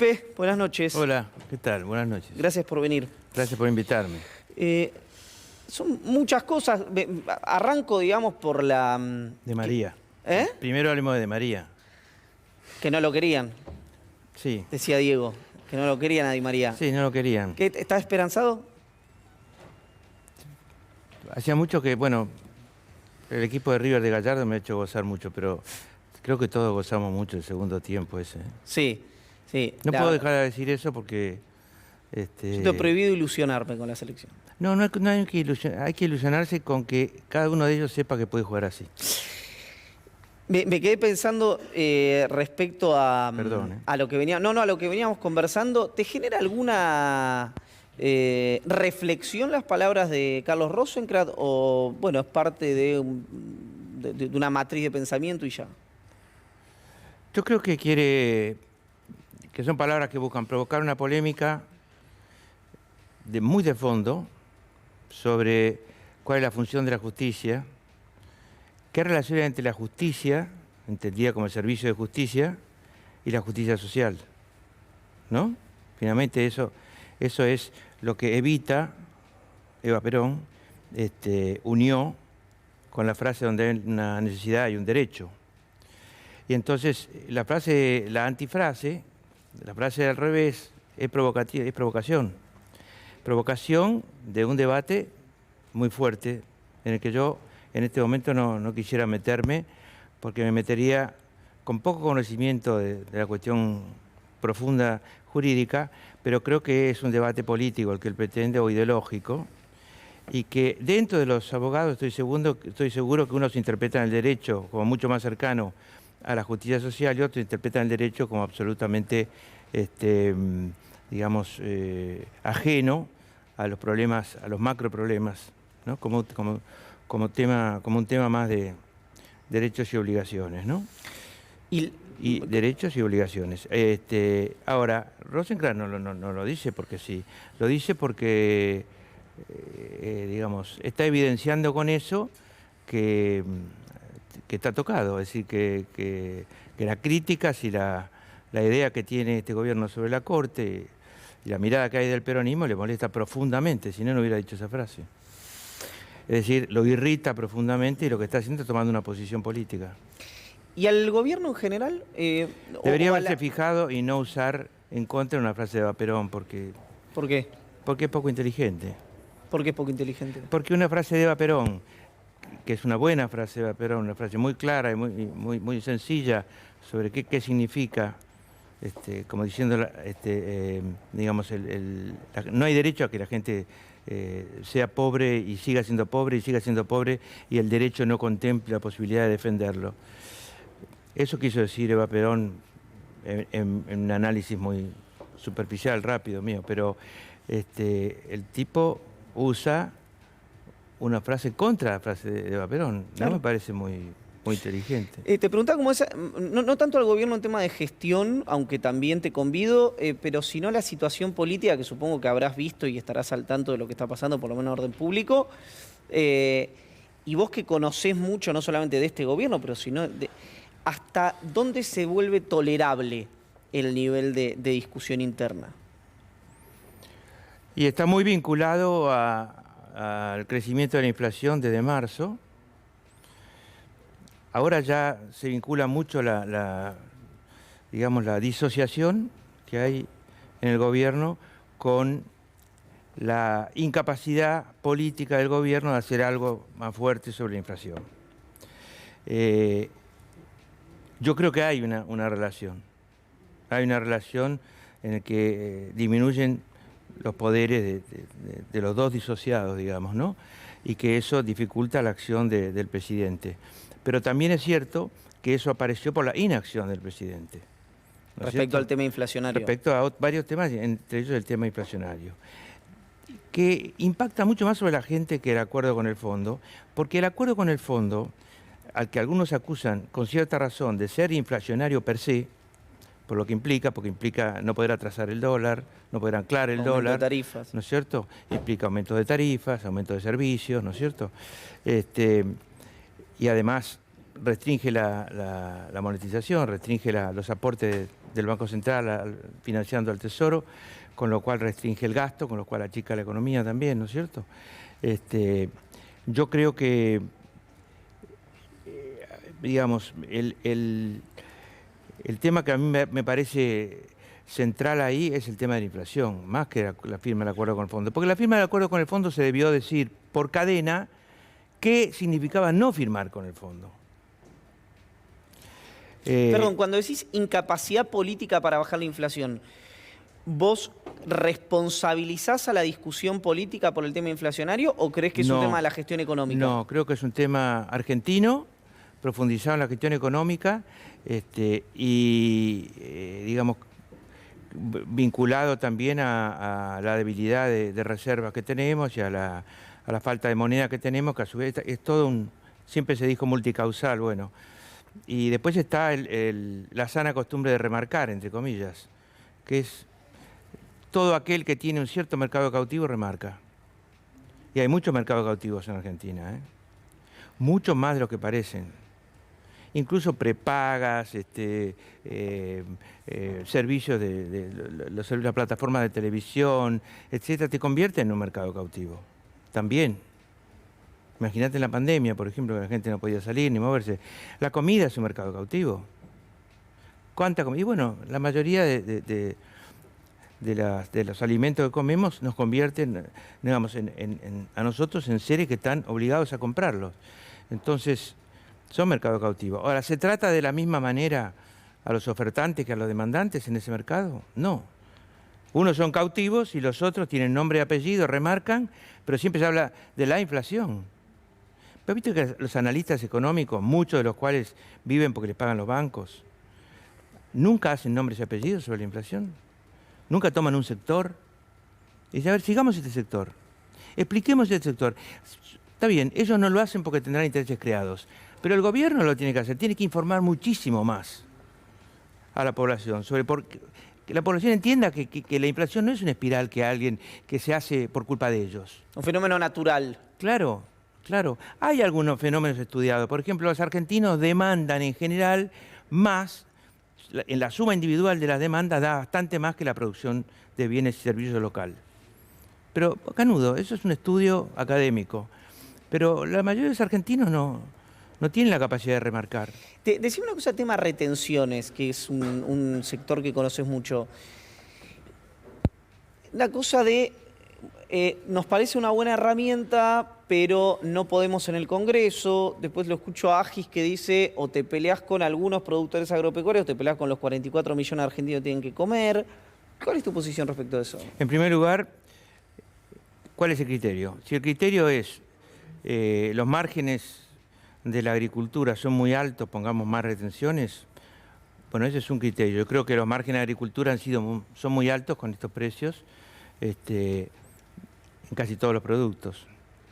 Felipe, buenas noches. Hola, ¿qué tal? Buenas noches. Gracias por venir. Gracias por invitarme. Son muchas cosas. Arranco, digamos, por la... De María. ¿Eh? Primero hablemos de María. Que no lo querían, Sí. decía Diego. Que no lo querían a Di María. Sí, no lo querían. ¿Qué, ¿estás esperanzado? Hacía mucho que, bueno, el equipo de River de Gallardo me ha hecho gozar mucho, pero creo que todos gozamos mucho el segundo tiempo ese. Sí, sí. No puedo dejar de decir eso porque... Yo te he prohibido ilusionarme con la selección. No hay que hay que ilusionarse con que cada uno de ellos sepa que puede jugar así. Me quedé pensando respecto a, Perdón, a lo que a lo que veníamos conversando. ¿Te genera alguna reflexión las palabras de Carlos Rosenkrantz o, bueno, es parte de una matriz de pensamiento y ya? Yo creo que que son palabras que buscan provocar una polémica muy de fondo sobre cuál es la función de la justicia, qué relación hay entre la justicia, entendida como el servicio de justicia, y la justicia social, ¿no? Finalmente eso es lo que Evita, Eva Perón, unió con la frase donde hay una necesidad y un derecho. Y entonces la antifrase, la frase al revés, es provocación. Provocación de un debate muy fuerte en el que yo en este momento no quisiera meterme porque me metería con poco conocimiento de la cuestión profunda jurídica, pero creo que es un debate político el que él pretende o ideológico y que dentro de los abogados estoy seguro que unos interpretan el derecho como mucho más cercano a la justicia social y otros interpretan el derecho como absolutamente digamos, ajeno a los problemas, a los macroproblemas, ¿no? Como un tema más de derechos y obligaciones, ¿no? Y derechos y obligaciones. Ahora, Rosenkrantz no lo dice porque sí, lo dice porque, digamos, está evidenciando con eso que está tocado, es decir, que las críticas y la idea que tiene este gobierno sobre la Corte y la mirada que hay del peronismo le molesta profundamente, si no, no hubiera dicho esa frase. Es decir, lo irrita profundamente y lo que está haciendo es tomando una posición política. ¿Y al gobierno en general? Debería haberse fijado y no usar en contra una frase de Eva Perón, porque... ¿Por qué? Porque es poco inteligente. ¿Por qué es poco inteligente? Porque una frase de Eva Perón, que es una buena frase de Eva Perón, una frase muy clara y muy sencilla sobre qué significa, como diciendo, digamos, no hay derecho a que la gente sea pobre y siga siendo pobre y el derecho no contemple la posibilidad de defenderlo. Eso quiso decir Eva Perón en un análisis muy superficial, rápido mío, pero el tipo usa una frase contra la frase de Eva Perón. Claro. No me parece muy inteligente. Te preguntaba cómo es, no tanto al gobierno en tema de gestión, aunque también te convido, pero sino la situación política que supongo que habrás visto y estarás al tanto de lo que está pasando, por lo menos en orden público. Y vos que conocés mucho, no solamente de este gobierno, pero sino hasta dónde se vuelve tolerable el nivel de discusión interna. Y está muy vinculado al crecimiento de la inflación desde marzo. Ahora ya se vincula mucho digamos, la disociación que hay en el gobierno con la incapacidad política del gobierno de hacer algo más fuerte sobre la inflación. Yo creo que hay una relación. Hay una relación en la que disminuyen los poderes de los dos disociados, digamos, ¿no? Y que eso dificulta la acción del presidente. Pero también es cierto que eso apareció por la inacción del presidente. ¿No respecto al tema inflacionario. Respecto a varios temas, entre ellos el tema inflacionario, que impacta mucho más sobre la gente que el acuerdo con el fondo, porque el acuerdo con el fondo, al que algunos acusan con cierta razón de ser inflacionario per se, por lo que implica, porque implica no poder atrasar el dólar, no poder anclar el dólar, de tarifas, ¿no es cierto? Implica aumento de tarifas, aumento de servicios, ¿no es cierto? Y además restringe la monetización, restringe los aportes del Banco Central financiando al Tesoro, con lo cual restringe el gasto, con lo cual achica la economía también, ¿no es cierto? Yo creo que, digamos, el tema que a mí me parece central ahí es el tema de la inflación, más que la firma del acuerdo con el fondo. Porque la firma del acuerdo con el fondo se debió decir por cadena qué significaba no firmar con el fondo. Perdón, cuando decís incapacidad política para bajar la inflación, ¿vos responsabilizás a la discusión política por el tema inflacionario o crees que es un tema de la gestión económica? No, creo que es un tema argentino, profundizado en la gestión económica digamos, vinculado también a la debilidad de reservas que tenemos y a la falta de moneda que tenemos, que a su vez es todo siempre se dijo multicausal, bueno. Y después está la sana costumbre de remarcar, entre comillas, que es todo aquel que tiene un cierto mercado cautivo remarca. Y hay muchos mercados cautivos en Argentina, ¿eh? Muchos más de lo que parecen. Incluso prepagas, servicios la plataforma de televisión, etcétera, te convierten en un mercado cautivo. También. Imagínate en la pandemia, por ejemplo, que la gente no podía salir ni moverse. La comida es un mercado cautivo. ¿Cuánta comida? Y bueno, la mayoría de los alimentos que comemos nos convierten, digamos, a nosotros en seres que están obligados a comprarlos. Entonces, son mercados cautivos. Ahora, ¿se trata de la misma manera a los ofertantes que a los demandantes en ese mercado? No. Unos son cautivos y los otros tienen nombre y apellido, remarcan, pero siempre se habla de la inflación. Pero viste que los analistas económicos, muchos de los cuales viven porque les pagan los bancos, nunca hacen nombres y apellidos sobre la inflación. Nunca toman un sector. Y dicen, a ver, sigamos este sector. Expliquemos este sector. Está bien, ellos no lo hacen porque tendrán intereses creados, pero el gobierno lo tiene que hacer. Tiene que informar muchísimo más a la población sobre que la población entienda que la inflación no es una espiral que se hace por culpa de ellos. Un fenómeno natural. Claro, claro. Hay algunos fenómenos estudiados. Por ejemplo, los argentinos demandan en general más, en la suma individual de las demandas da bastante más que la producción de bienes y servicios local. Pero, canudo, eso es un estudio académico. Pero la mayoría de los argentinos no tienen la capacidad de remarcar. Decime una cosa, tema retenciones, que es un sector que conoces mucho. La cosa de, nos parece una buena herramienta, pero no podemos en el Congreso. Después lo escucho a Agis que dice, o te peleas con algunos productores agropecuarios, o te peleas con los 44 millones de argentinos que tienen que comer. ¿Cuál es tu posición respecto a eso? En primer lugar, ¿cuál es el criterio? Si el criterio es los márgenes de la agricultura son muy altos, pongamos más retenciones, bueno, ese es un criterio. Yo creo que los márgenes de agricultura son muy altos con estos precios en casi todos los productos.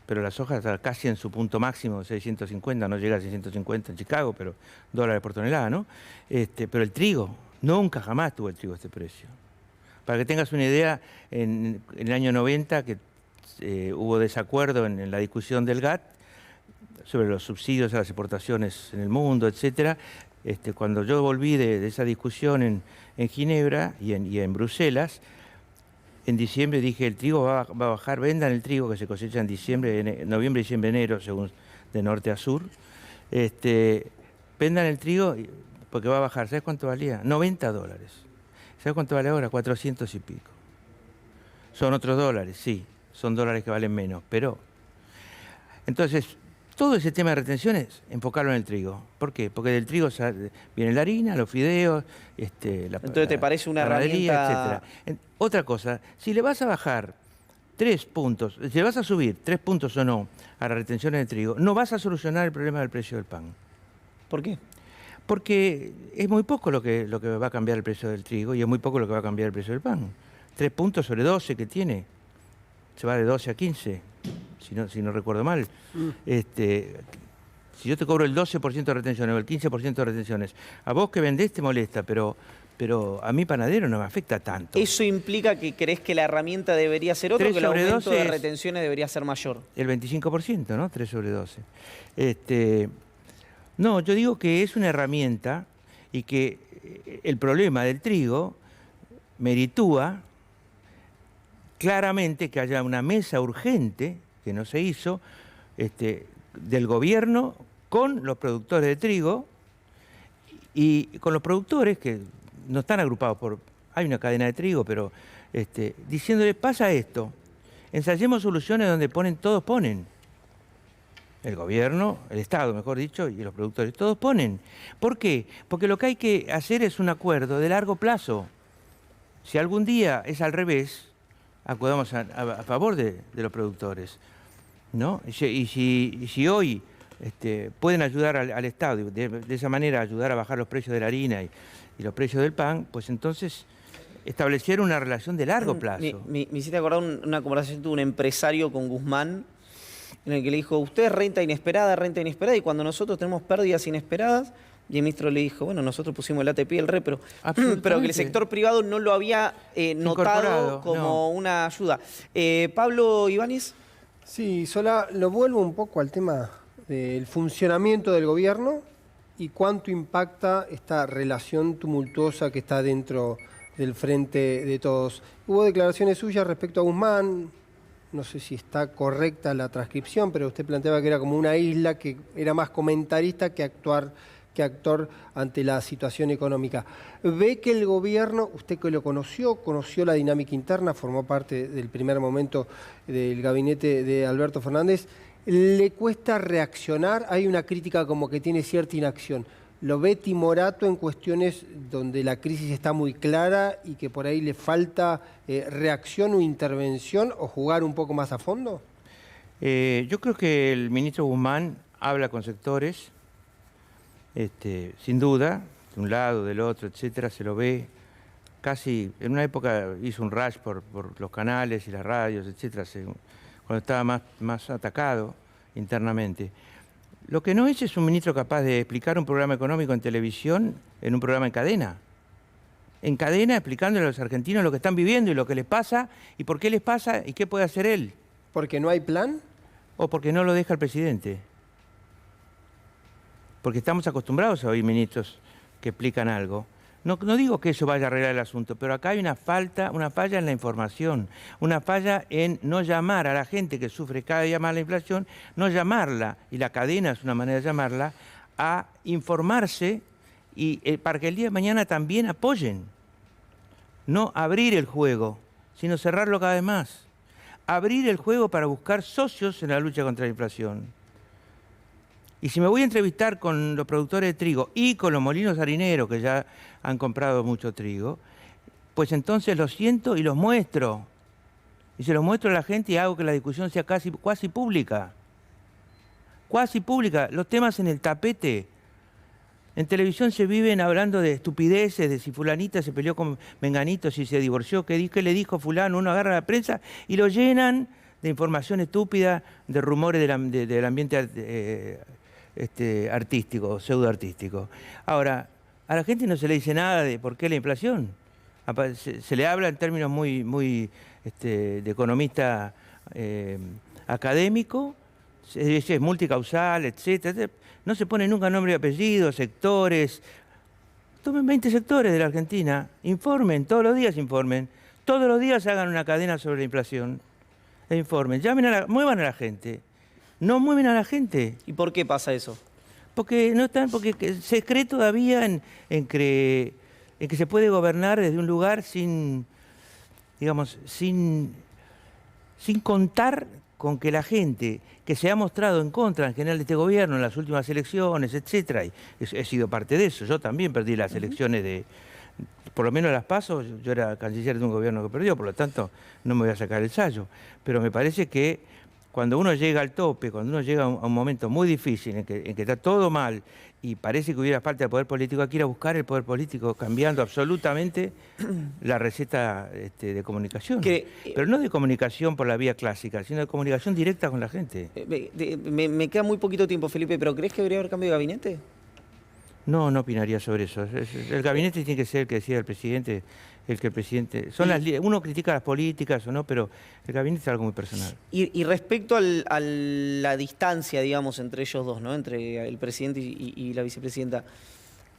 Pero la soja está casi en su punto máximo, 650, no llega a 650 en Chicago, pero dólares por tonelada, ¿no? Pero el trigo, nunca jamás tuvo el trigo este precio. Para que tengas una idea, en el año 90, que hubo desacuerdo en la discusión del GATT sobre los subsidios a las exportaciones en el mundo, etcétera. Cuando yo volví de esa discusión en Ginebra y en Bruselas, en diciembre dije, el trigo va a bajar, vendan el trigo que se cosecha en diciembre, noviembre, diciembre, enero, según de norte a sur. Vendan el trigo porque va a bajar. ¿Sabes cuánto valía? $90. ¿Sabes cuánto vale ahora? 400 y pico. Son otros dólares, sí. Son dólares que valen menos, pero... Entonces, todo ese tema de retenciones, enfocarlo en el trigo. ¿Por qué? Porque del trigo viene la harina, los fideos, Entonces, ¿te parece una herramienta, etcétera? Otra cosa, si le vas a bajar 3 puntos, si le vas a subir 3 puntos o no a las retenciones de trigo, no vas a solucionar el problema del precio del pan. ¿Por qué? Porque es muy poco lo que va a cambiar el precio del trigo y es muy poco lo que va a cambiar el precio del pan. 3 puntos sobre 12 que tiene. Se va de 12 a 15, si no recuerdo mal. Si yo te cobro el 12% de retenciones o el 15% de retenciones, a vos que vendés te molesta, pero a mí panadero no me afecta tanto. ¿Eso implica que crees que la herramienta debería ser otra o que el aumento de retenciones debería ser mayor? El 25%, ¿no? 3 sobre 12. No, yo digo que es una herramienta y que el problema del trigo meritúa claramente que haya una mesa urgente, que no se hizo, del gobierno con los productores de trigo y con los productores que no están agrupados por... Hay una cadena de trigo, pero diciéndole, pasa esto, ensayemos soluciones donde todos ponen. El gobierno, el Estado, mejor dicho, y los productores, todos ponen. ¿Por qué? Porque lo que hay que hacer es un acuerdo de largo plazo. Si algún día es al revés, acudamos a favor de los productores, ¿no? Y si hoy pueden ayudar al Estado, y de esa manera ayudar a bajar los precios de la harina y los precios del pan, pues entonces establecer una relación de largo plazo. Me hiciste acordar una conversación que tuvo un empresario con Guzmán, en el que le dijo, usted es renta inesperada, y cuando nosotros tenemos pérdidas inesperadas, y el ministro le dijo, bueno, nosotros pusimos el ATP y el RE, pero que el sector privado no lo había notado como una ayuda. Pablo Ibáñez. Sí, Solá, lo vuelvo un poco al tema del funcionamiento del gobierno y cuánto impacta esta relación tumultuosa que está dentro del Frente de Todos. Hubo declaraciones suyas respecto a Guzmán, no sé si está correcta la transcripción, pero usted planteaba que era como una isla, que era más comentarista que actor ante la situación económica. ¿Ve que el gobierno, usted que lo conoció la dinámica interna, formó parte del primer momento del gabinete de Alberto Fernández, le cuesta reaccionar? Hay una crítica como que tiene cierta inacción. ¿Lo ve timorato en cuestiones donde la crisis está muy clara y que por ahí le falta reacción o intervención o jugar un poco más a fondo? Yo creo que el ministro Guzmán habla con sectores, sin duda, de un lado, del otro, etcétera, se lo ve casi, en una época hizo un rush por los canales y las radios, etcétera, cuando estaba más atacado internamente. Lo que no es un ministro capaz de explicar un programa económico en televisión en un programa en cadena. En cadena explicándole a los argentinos lo que están viviendo y lo que les pasa y por qué les pasa y qué puede hacer él. ¿Porque no hay plan? O porque no lo deja el presidente. Porque estamos acostumbrados a oír ministros que explican algo. No digo que eso vaya a arreglar el asunto, pero acá hay una falla en la información, una falla en no llamar a la gente que sufre cada día más la inflación, no llamarla, y la cadena es una manera de llamarla, a informarse y para que el día de mañana también apoyen. No abrir el juego, sino cerrarlo cada vez más. Abrir el juego para buscar socios en la lucha contra la inflación. Y si me voy a entrevistar con los productores de trigo y con los molinos harineros que ya han comprado mucho trigo, pues entonces los siento y los muestro. Y se los muestro a la gente y hago que la discusión sea cuasi pública. Cuasi pública. Los temas en el tapete. En televisión se viven hablando de estupideces, de si fulanita se peleó con menganito, si se divorció, qué le dijo fulano. Uno agarra la prensa y lo llenan de información estúpida, de rumores del ambiente artístico, pseudoartístico. Ahora, a la gente no se le dice nada de por qué la inflación. Se le habla en términos muy de economista académico, es multicausal, etcétera. No se pone nunca nombre y apellido, sectores. Tomen 20 sectores de la Argentina, informen, todos los días informen. Todos los días hagan una cadena sobre la inflación. E informen, muevan a la gente. No mueven a la gente. ¿Y por qué pasa eso? Porque se cree todavía en que se puede gobernar desde un lugar sin contar con que la gente que se ha mostrado en contra en general de este gobierno en las últimas elecciones, etcétera, y he sido parte de eso. Yo también perdí las elecciones por lo menos las PASO, yo era canciller de un gobierno que perdió, por lo tanto no me voy a sacar el sayo. Pero me parece que cuando uno llega al tope, cuando uno llega a un momento muy difícil en que está todo mal y parece que hubiera falta de poder político, hay que ir a buscar el poder político cambiando absolutamente la receta de comunicación. Pero no de comunicación por la vía clásica, sino de comunicación directa con la gente. Me queda muy poquito tiempo, Felipe, pero ¿crees que debería haber cambio de gabinete? No opinaría sobre eso. El gabinete tiene que ser el que decida el presidente, uno critica las políticas o no, pero el gabinete es algo muy personal. Y respecto a la distancia, digamos, entre ellos dos, ¿no? Entre el presidente y la vicepresidenta,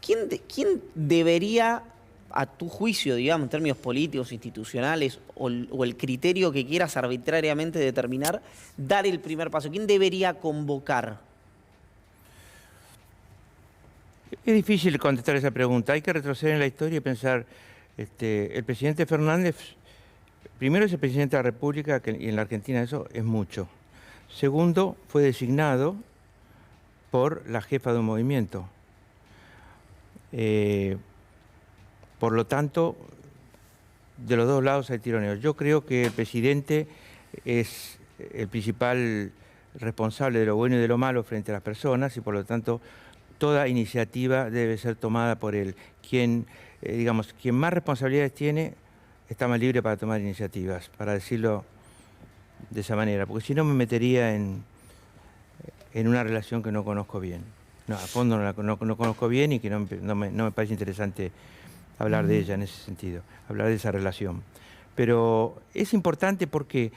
¿Quién debería, a tu juicio, digamos, en términos políticos, institucionales, o el criterio que quieras arbitrariamente determinar, dar el primer paso? ¿Quién debería convocar? Es difícil contestar esa pregunta. Hay que retroceder en la historia y pensar, el presidente Fernández, primero es el presidente de la República, y en la Argentina eso es mucho. Segundo, fue designado por la jefa de un movimiento. Por lo tanto, de los dos lados hay tironeos. Yo creo que el presidente es el principal responsable de lo bueno y de lo malo frente a las personas y por lo tanto toda iniciativa debe ser tomada por él. Quien más responsabilidades tiene está más libre para tomar iniciativas, para decirlo de esa manera, porque si no me metería en una relación que no conozco bien. No, a fondo no conozco bien y que no me parece interesante hablar de ella en ese sentido, hablar de esa relación. Pero es importante porque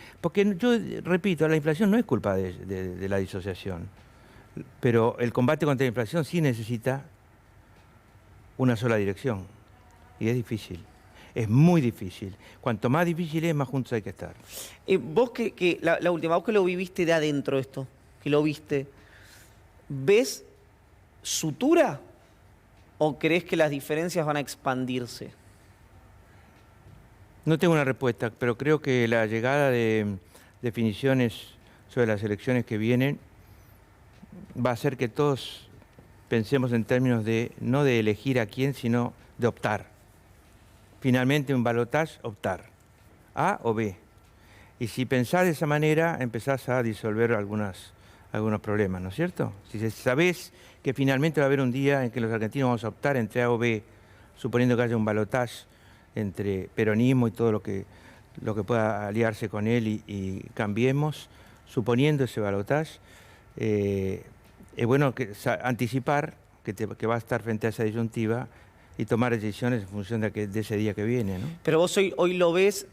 yo repito, la inflación no es culpa de la disociación, pero el combate contra la inflación sí necesita una sola dirección y es difícil. Es muy difícil. Cuanto más difícil es, más juntos hay que estar. Vos la última, vos que lo viviste de adentro esto, que lo viste, ¿ves sutura o crees que las diferencias van a expandirse? No tengo una respuesta, pero creo que la llegada de definiciones sobre las elecciones que vienen va a hacer que todos pensemos en términos no de elegir a quién, sino de optar. Finalmente, un balotaje, optar. A o B. Y si pensás de esa manera, empezás a disolver algunos problemas, ¿no es cierto? Si sabés que finalmente va a haber un día en que los argentinos vamos a optar entre A o B, suponiendo que haya un balotaje entre peronismo y todo lo que pueda aliarse con él y Cambiemos, suponiendo ese balotaje, es bueno anticipar que va a estar frente a esa disyuntiva y tomar decisiones en función de ese día que viene, ¿no? Pero vos hoy lo ves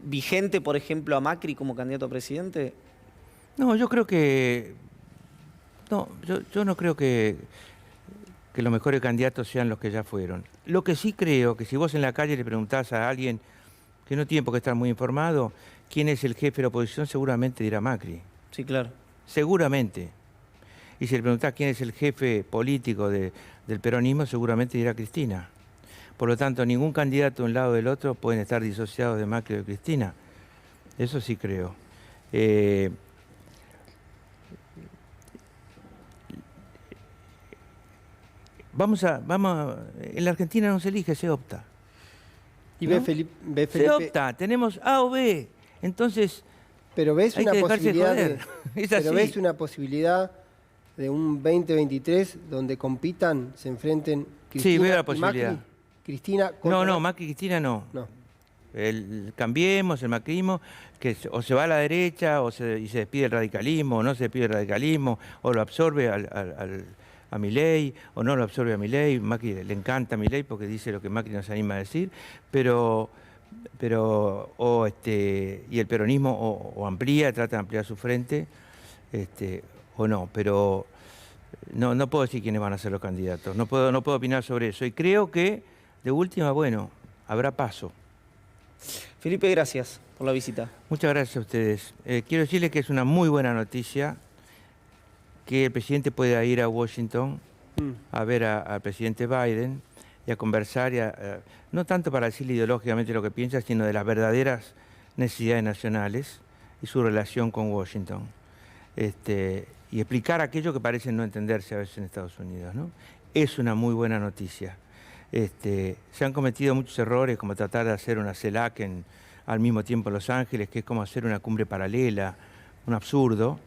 vigente, por ejemplo, a Macri como candidato a presidente. No, yo creo que... No, yo no creo que los mejores candidatos sean los que ya fueron. Lo que sí creo que si vos en la calle le preguntás a alguien que no tiene por qué estar muy informado quién es el jefe de la oposición, seguramente dirá Macri. Sí, claro. Seguramente. Y si le preguntás quién es el jefe político del peronismo, seguramente dirá Cristina. Por lo tanto, ningún candidato de un lado o del otro pueden estar disociados de Macri o de Cristina. Eso sí creo. En la Argentina no se elige, se opta. Y ¿no? Felipe, Se opta, tenemos A o B. Entonces, pero ves hay una que dejarse posibilidad joder. Es pero así. ves una posibilidad de un 2023 donde compitan, se enfrenten Cristina Sí, veo la y posibilidad. Macri. Cristina contra No, Macri y Cristina no. No. El Cambiemos, el macrismo, que o se va a la derecha y se despide el radicalismo, o no se despide el radicalismo, o lo absorbe a Milei, o no lo absorbe a Milei. Macri le encanta a Milei porque dice lo que Macri no se anima a decir, y el peronismo o amplía, trata de ampliar su frente, o no, pero no puedo decir quiénes van a ser los candidatos, no puedo opinar sobre eso. Y creo que, de última, bueno, habrá paso. Felipe, gracias por la visita. Muchas gracias a ustedes. Quiero decirles que es una muy buena noticia que el presidente pueda ir a Washington a ver al presidente Biden y a conversar, no tanto para decirle ideológicamente lo que piensa, sino de las verdaderas necesidades nacionales y su relación con Washington. Y explicar aquello que parece no entenderse a veces en Estados Unidos, ¿no? Es una muy buena noticia. Se han cometido muchos errores, como tratar de hacer una CELAC al mismo tiempo en Los Ángeles, que es como hacer una cumbre paralela, un absurdo.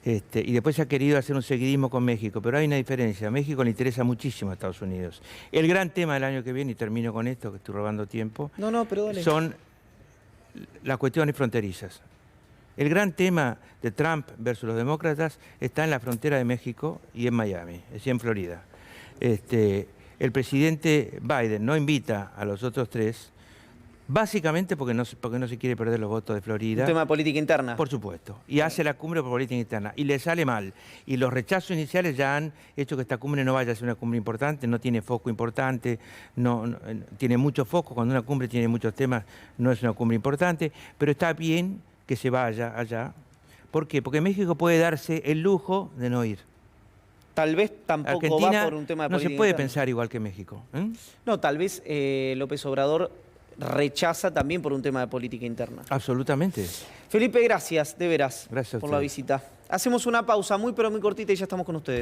Y después se ha querido hacer un seguidismo con México, pero hay una diferencia. A México le interesa muchísimo a Estados Unidos. El gran tema del año que viene, y termino con esto, que estoy robando tiempo, pero dale. son las cuestiones fronterizas. El gran tema de Trump versus los demócratas está en la frontera de México y en Miami, es decir, en Florida. El presidente Biden no invita a los otros tres Básicamente porque no se quiere perder los votos de Florida. Un tema de política interna. Por supuesto. Y hace la cumbre por política interna. Y le sale mal. Y los rechazos iniciales ya han hecho que esta cumbre no vaya a ser una cumbre importante, no tiene foco importante, tiene mucho foco. Cuando una cumbre tiene muchos temas, no es una cumbre importante. Pero está bien que se vaya allá. ¿Por qué? Porque México puede darse el lujo de no ir. Tal vez tampoco Argentina va por un tema de no política se puede interna. pensar igual que México. No, tal vez López Obrador rechaza también por un tema de política interna. Absolutamente. Felipe, gracias, de veras, Gracias a por la ustedes. visita. Hacemos una pausa muy pero muy cortita y ya estamos con ustedes.